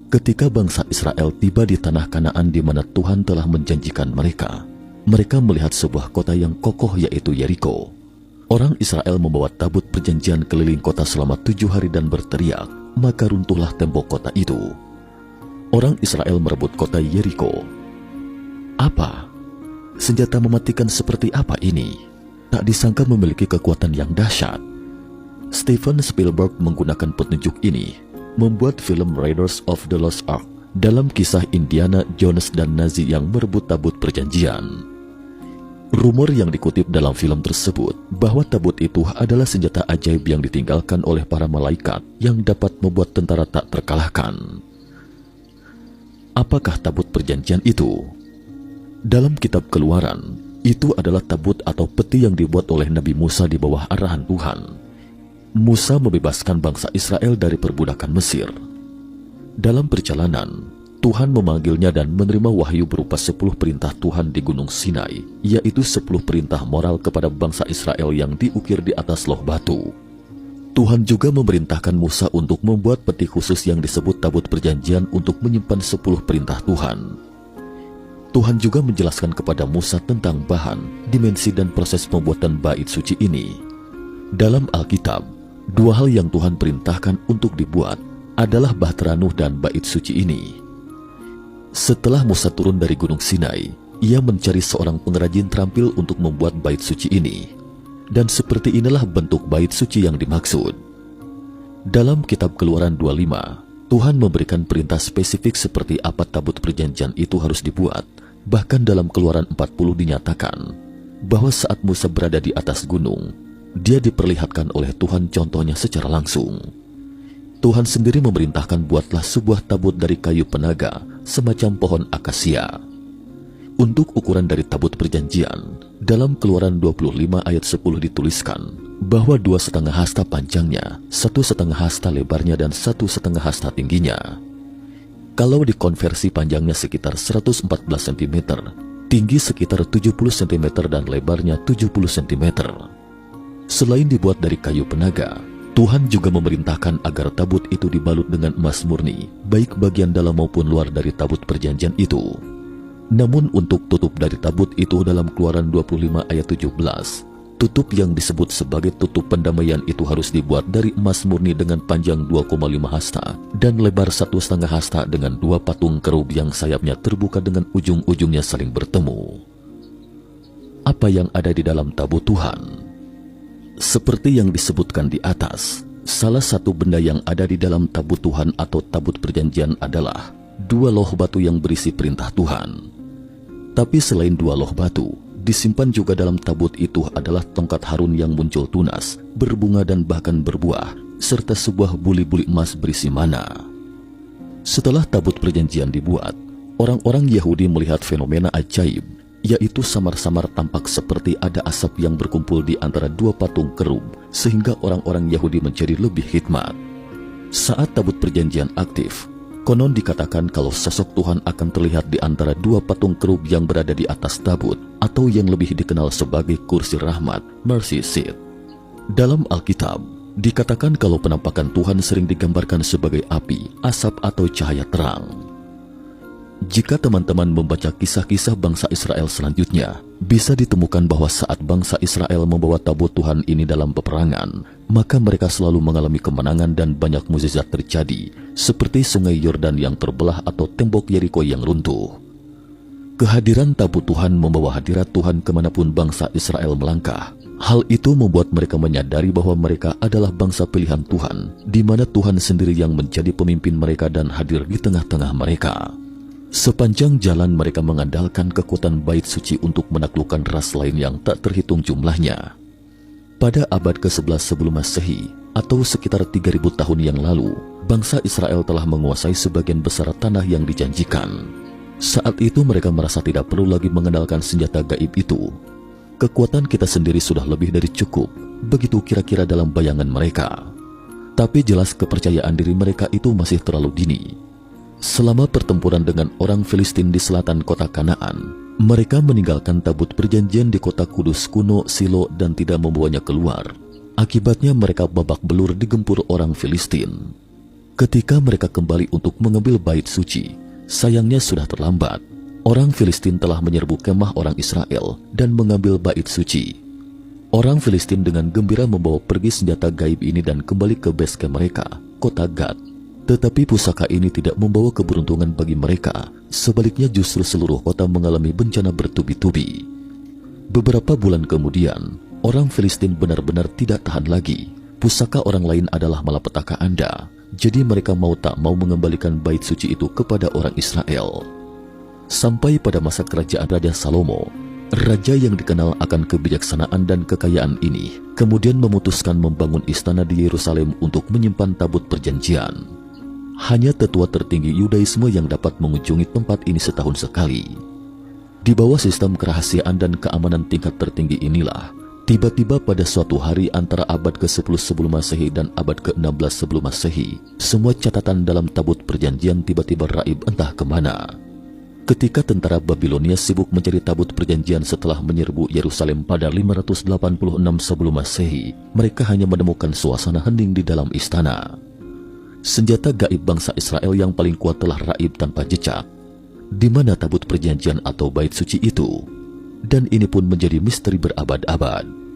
Ketika bangsa Israel tiba di tanah Kanaan di mana Tuhan telah menjanjikan mereka, mereka melihat sebuah kota yang kokoh yaitu Yeriko. Orang Israel membawa tabut perjanjian keliling kota selama 7 hari dan berteriak, maka runtuhlah tembok kota itu. Orang Israel merebut kota Yeriko. Apa? Senjata mematikan seperti apa ini? Tak disangka memiliki kekuatan yang dahsyat. Steven Spielberg menggunakan petunjuk ini membuat film Raiders of the Lost Ark dalam kisah Indiana Jones dan Nazi yang merebut tabut perjanjian. Rumor yang dikutip dalam film tersebut bahwa tabut itu adalah senjata ajaib yang ditinggalkan oleh para malaikat yang dapat membuat tentara tak terkalahkan. Apakah tabut perjanjian itu? Dalam kitab Keluaran, itu adalah tabut atau peti yang dibuat oleh Nabi Musa di bawah arahan Tuhan. Musa membebaskan bangsa Israel dari perbudakan Mesir. Dalam perjalanan, Tuhan memanggilnya dan menerima wahyu berupa 10 perintah Tuhan di Gunung Sinai, yaitu 10 perintah moral kepada bangsa Israel yang diukir di atas loh batu. Tuhan juga memerintahkan Musa untuk membuat peti khusus yang disebut tabut perjanjian untuk menyimpan 10 perintah Tuhan. Tuhan juga menjelaskan kepada Musa tentang bahan, dimensi dan proses pembuatan bait suci ini. Dalam Alkitab, 2 hal yang Tuhan perintahkan untuk dibuat adalah Bahtera Nuh dan bait suci ini. Setelah Musa turun dari Gunung Sinai, ia mencari seorang pengrajin terampil untuk membuat bait suci ini. Dan seperti inilah bentuk bait suci yang dimaksud. Dalam kitab Keluaran 25, Tuhan memberikan perintah spesifik seperti apa tabut perjanjian itu harus dibuat. Bahkan dalam Keluaran 40 dinyatakan bahwa saat Musa berada di atas gunung, dia diperlihatkan oleh Tuhan contohnya secara langsung. Tuhan sendiri memerintahkan buatlah sebuah tabut dari kayu penaga semacam pohon akasia. Untuk ukuran dari tabut perjanjian, dalam Keluaran 25 ayat 10 dituliskan bahwa 2,5 hasta panjangnya, 1,5 hasta lebarnya dan 1,5 hasta tingginya. Kalau dikonversi panjangnya sekitar 114 cm, tinggi sekitar 70 cm dan lebarnya 70 cm. Selain dibuat dari kayu penaga, Tuhan juga memerintahkan agar tabut itu dibalut dengan emas murni, baik bagian dalam maupun luar dari tabut perjanjian itu. Namun untuk tutup dari tabut itu dalam Keluaran 25 ayat 17, tutup yang disebut sebagai tutup pendamaian itu harus dibuat dari emas murni dengan panjang 2,5 hasta dan lebar 1,5 hasta dengan 2 patung kerub yang sayapnya terbuka dengan ujung-ujungnya saling bertemu. Apa yang ada di dalam tabut Tuhan? Seperti yang disebutkan di atas, salah satu benda yang ada di dalam tabut Tuhan atau tabut perjanjian adalah 2 loh batu yang berisi perintah Tuhan. Tapi selain 2 loh batu, disimpan juga dalam tabut itu adalah tongkat Harun yang muncul tunas, berbunga dan bahkan berbuah, serta sebuah buli-buli emas berisi mana. Setelah tabut perjanjian dibuat, orang-orang Yahudi melihat fenomena ajaib, yaitu samar-samar tampak seperti ada asap yang berkumpul di antara 2 patung kerub, sehingga orang-orang Yahudi menjadi lebih hikmat. Saat tabut perjanjian aktif, konon dikatakan kalau sosok Tuhan akan terlihat di antara 2 patung kerub yang berada di atas tabut, atau yang lebih dikenal sebagai kursi rahmat, mercy seat. Dalam Alkitab, dikatakan kalau penampakan Tuhan sering digambarkan sebagai api, asap atau cahaya terang. Jika teman-teman membaca kisah-kisah bangsa Israel selanjutnya, bisa ditemukan bahwa saat bangsa Israel membawa tabut Tuhan ini dalam peperangan, maka mereka selalu mengalami kemenangan dan banyak mukjizat terjadi, seperti sungai Yordan yang terbelah atau tembok Yeriko yang runtuh. Kehadiran tabut Tuhan membawa hadirat Tuhan kemanapun bangsa Israel melangkah. Hal itu membuat mereka menyadari bahwa mereka adalah bangsa pilihan Tuhan, di mana Tuhan sendiri yang menjadi pemimpin mereka dan hadir di tengah-tengah mereka. Sepanjang jalan mereka mengandalkan kekuatan bait suci untuk menaklukkan ras lain yang tak terhitung jumlahnya. Pada abad ke-11 sebelum Masehi, atau sekitar 3000 tahun yang lalu, bangsa Israel telah menguasai sebagian besar tanah yang dijanjikan. Saat itu mereka merasa tidak perlu lagi mengandalkan senjata gaib itu. Kekuatan kita sendiri sudah lebih dari cukup, begitu kira-kira dalam bayangan mereka. Tapi jelas kepercayaan diri mereka itu masih terlalu dini. Selama pertempuran dengan orang Filistin di selatan kota Kanaan, mereka meninggalkan tabut perjanjian di kota kudus kuno Silo dan tidak membawanya keluar. Akibatnya mereka babak belur digempur orang Filistin. Ketika mereka kembali untuk mengambil bait suci, sayangnya sudah terlambat. Orang Filistin telah menyerbu kemah orang Israel dan mengambil bait suci. Orang Filistin dengan gembira membawa pergi senjata gaib ini dan kembali ke base camp mereka, kota Gad. Tetapi pusaka ini tidak membawa keberuntungan bagi mereka. Sebaliknya justru seluruh kota mengalami bencana bertubi-tubi. Beberapa bulan kemudian, orang Filistin benar-benar tidak tahan lagi. Pusaka orang lain adalah malapetaka Anda. Jadi mereka mau tak mau mengembalikan bait suci itu kepada orang Israel. Sampai pada masa kerajaan Raja Salomo, raja yang dikenal akan kebijaksanaan dan kekayaan ini kemudian memutuskan membangun istana di Yerusalem untuk menyimpan tabut perjanjian. Hanya tetua tertinggi Yudaisme yang dapat mengunjungi tempat ini setahun sekali. Di bawah sistem kerahasiaan dan keamanan tingkat tertinggi inilah, tiba-tiba pada suatu hari antara abad ke-10 sebelum Masehi dan abad ke-16 sebelum Masehi, semua catatan dalam tabut perjanjian tiba-tiba raib entah kemana. Ketika tentara Babilonia sibuk mencari tabut perjanjian setelah menyerbu Yerusalem pada 586 sebelum Masehi, mereka hanya menemukan suasana hening di dalam istana. Senjata gaib bangsa Israel yang paling kuat telah raib tanpa jejak. Di mana tabut perjanjian atau bait suci itu? Dan ini pun menjadi misteri berabad-abad.